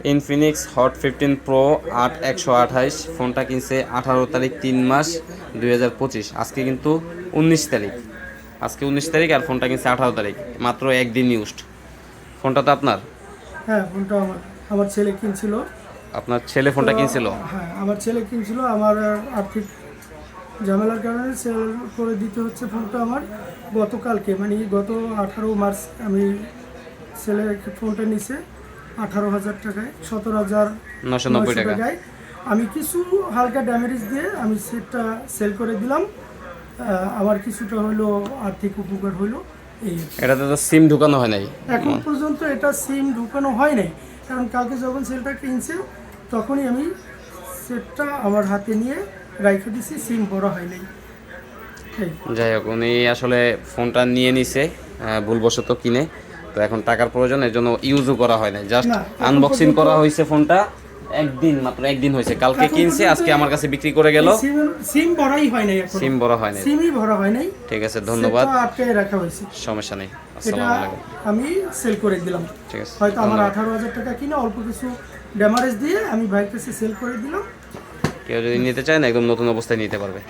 Infinix hot 15 pro 8128 ফোনটা কিনছে 18 তারিখ 3 মাস 2025। আজকে কিন্তু 19 তারিখ, আজকে 19 তারিখ আর ফোনটা কিনছে 18 তারিখ, মাত্র একদিন ইউজড। ফোনটা তো আপনার? হ্যাঁ, ফোনটা আমার আমার ছেলে কিনছিল। আপনার ছেলে ফোনটা তো কিনছিল? হ্যাঁ, আমার ছেলে কিনছিল। আমার আর্থিক ঝামেলার কারণে সেল করে দিতে হচ্ছে ফোনটা আমার। গতকালকে মানে গত 18 মার্চ আমি ছেলের ফোনটা নিছে 18,000 টাকায়, 17,990 টাকা। টাকায়। আমি কিছু হালকা ড্যামেজ দিয়ে আমি সেটটা সেল করে দিলাম। আমার কিছুটা হলো আর্থিক উপকার হলো এই। এটাতে তো সিম ঢুকানো হয় নাই এখন পর্যন্ত এটা সিম ঢুকানো হয় নাই, কারণ কালকে যখন সেলটা কিনছে তখনই আমি সেটটা আমার হাতে নিয়ে রাইখে দিছি, সিম বড় হয় নাই। যাই হোক, উনি আসলে ফোনটা নিয়ে নিছে ভুলবশত কিনে, তো এখন টাকার প্রয়োজন, এর জন্য ইউজও করা হয় না, জাস্ট না, এখন আনবক্সিং পর্যন্ত- করা হয়েছে ফোনটা। একদিন, মাত্র একদিন হয়েছে, কালকে এখন কিনছে, পর্যন্ত আজকে আমার কাছে বিক্রি করে গেল। সিম ভরাই হয় নাই, এখন সিম ভরা হয় নাই। সিমই ভরা হয় নাই। ঠিক আছে, ধন্যবাদ, সেটটা আটকে রাখা হয়েছে। সমস্যা নেই। এটা আসসালামু আলাইকুম। আমি সেল করে দিলাম। ঠিক আছে, হয়তো আমার ধন্যবাদ। 18,000 টাকা কিনে অল্প কিছু ড্যামারেজ দিয়ে আমি বাইক কাছে সেল করে দিলাম। কেউ যদি নিতে চায় না, একদম নতুন অবস্থায় নিতে পারবে।